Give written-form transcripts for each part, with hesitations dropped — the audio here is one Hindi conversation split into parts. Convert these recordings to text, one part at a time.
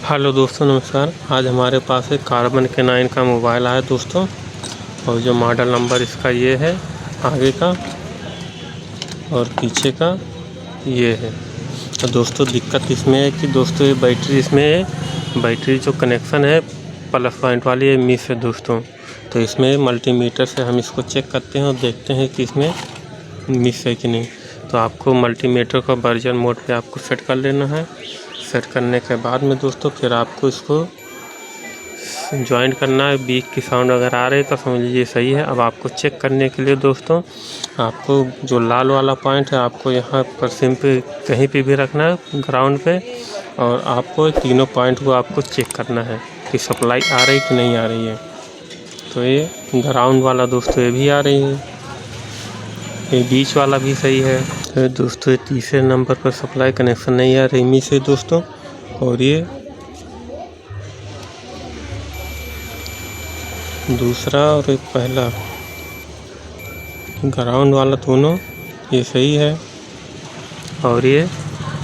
हेलो दोस्तों, नमस्कार। आज हमारे पास एक कार्बन के 9 का मोबाइल आया दोस्तों, और जो मॉडल नंबर इसका ये है, आगे का और पीछे का ये है। तो दोस्तों दिक्कत इसमें है कि दोस्तों ये बैटरी जो कनेक्शन है प्लस पॉइंट वाली ये मिस है दोस्तों। तो इसमें मल्टीमीटर से हम इसको चेक करते हैं और देखते हैं कि इसमें मिस है कि नहीं। तो आपको मल्टीमीटर का वर्जन मोड पे आपको सेट कर लेना है। सेट करने के बाद में दोस्तों फिर आपको इसको ज्वाइन करना है। बीच की साउंड अगर आ रही है तो समझ लीजिए सही है। अब आपको चेक करने के लिए दोस्तों आपको जो लाल वाला पॉइंट है आपको यहाँ पर सिम पे कहीं पे भी रखना है ग्राउंड पे, और आपको तीनों पॉइंट को आपको चेक करना है कि सप्लाई आ रही कि नहीं आ रही है। तो ये ग्राउंड वाला दोस्तों ये भी आ रही है, ये बीच वाला भी सही है। तो दोस्तों ये तीसरे नंबर पर सप्लाई कनेक्शन नहीं आ रही मिस है दोस्तों, और ये दूसरा और एक पहला ग्राउंड वाला दोनों ये सही है, और ये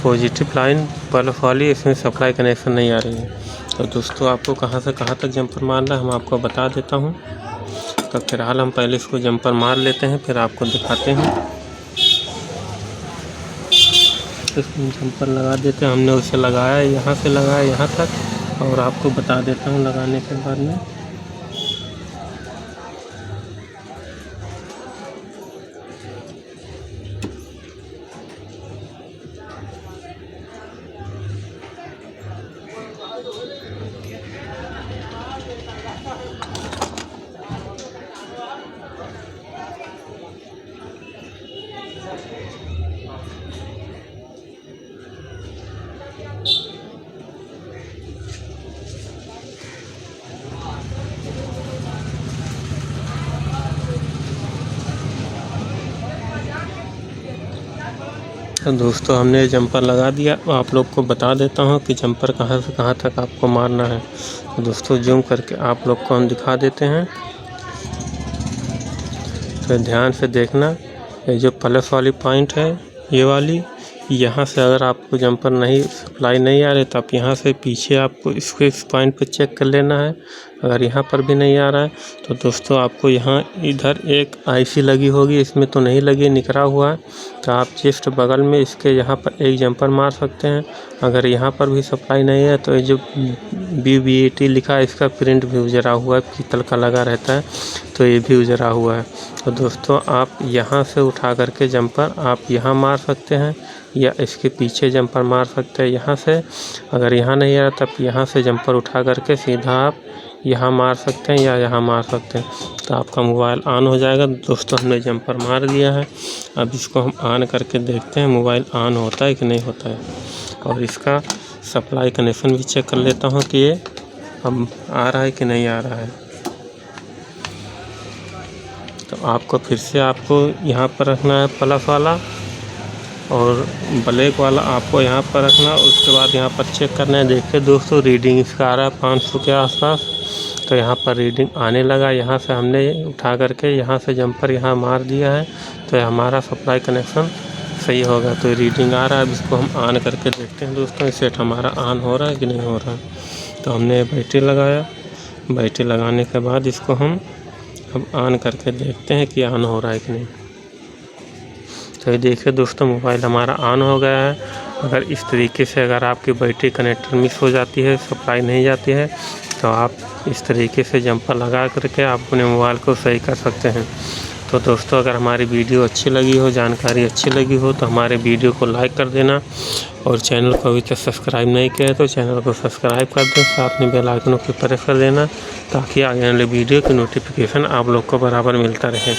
पॉजिटिव लाइन बल्ब वाली इसमें सप्लाई कनेक्शन नहीं आ रही है। तो दोस्तों आपको कहाँ से कहाँ तक जंपर मारना है हम आपको बता देता हूँ। तो फिलहाल हम पहले इसको जंपर मार लेते हैं, फिर आपको दिखाते हैं। इसमें जंपर लगा देते हैं, हमने उसे लगाया यहाँ से लगाया यहाँ तक, और आपको बता देता हूँ लगाने के बाद में। तो दोस्तों हमने जंपर लगा दिया। आप लोग को बता देता हूँ कि जंपर कहाँ से कहाँ तक आपको मारना है। तो दोस्तों जूम करके आप लोग को हम दिखा देते हैं, तो ध्यान से देखना। ये जो प्लस वाली पॉइंट है ये वाली, यहाँ से अगर आपको जंपर नहीं सप्लाई नहीं आ रही तो आप यहाँ से पीछे आपको इसको इस पॉइंट पर चेक कर लेना है। अगर यहाँ पर भी नहीं आ रहा है तो दोस्तों आपको यहाँ इधर एक आईसी लगी होगी, इसमें तो नहीं लगी, निकला हुआ है। तो आप जस्ट बगल में इसके यहाँ पर एक जंपर मार सकते हैं। अगर यहाँ पर भी सप्लाई नहीं है तो ये जो BBAT लिखा है इसका प्रिंट भी उजरा हुआ है, पीतल का लगा रहता है, तो ये भी उजरा हुआ है। तो दोस्तों आप यहाँ से उठा करके जंपर आप यहाँ मार सकते हैं, या इसके पीछे जंपर मार सकते हैं यहाँ से। अगर यहाँ नहीं आ रहा तब यहाँ से जंपर उठा करके सीधा आप यहाँ मार सकते हैं या यहाँ मार सकते हैं, तो आपका मोबाइल ऑन हो जाएगा। दोस्तों हमने जंपर मार दिया है, अब इसको हम ऑन करके देखते हैं मोबाइल ऑन होता है कि नहीं होता है, और इसका सप्लाई कनेक्शन भी चेक कर लेता हूँ कि ये अब आ रहा है कि नहीं आ रहा है। तो आपको फिर से आपको यहाँ पर रखना है प्लस वाला, और ब्लैक वाला आपको यहाँ पर रखना। उसके बाद यहाँ पर चेक करना है। देखिए दोस्तों रीडिंग इसका आ रहा है 500 के आसपास, तो यहाँ पर रीडिंग आने लगा। यहाँ से हमने उठा करके यहाँ से जंपर यहाँ मार दिया है, तो हमारा सप्लाई कनेक्शन सही होगा। तो रीडिंग आ रहा है, अब इसको हम ऑन करके देखते हैं दोस्तों सेट हमारा ऑन हो रहा है कि नहीं हो रहा है। तो हमने बैटरी लगाया, बैटरी लगाने के बाद इसको हम अब ऑन करके देखते हैं कि ऑन हो रहा है कि नहीं। तो ये देखिए दोस्तों मोबाइल हमारा ऑन हो गया है। अगर इस तरीके से अगर आपकी बैटरी कनेक्टर मिस हो जाती है, सप्लाई नहीं जाती है, तो आप इस तरीके से जंपर लगा करके आप अपने मोबाइल को सही कर सकते हैं। तो दोस्तों अगर हमारी वीडियो अच्छी लगी हो, जानकारी अच्छी लगी हो, तो हमारे वीडियो को लाइक कर देना, और चैनल को अभी तक सब्सक्राइब नहीं किया है तो चैनल को सब्सक्राइब कर दें, साथ में बेल आइकन को प्रेस कर देना, ताकि आगे वाले वीडियो की नोटिफिकेशन आप लोग को बराबर मिलता रहे।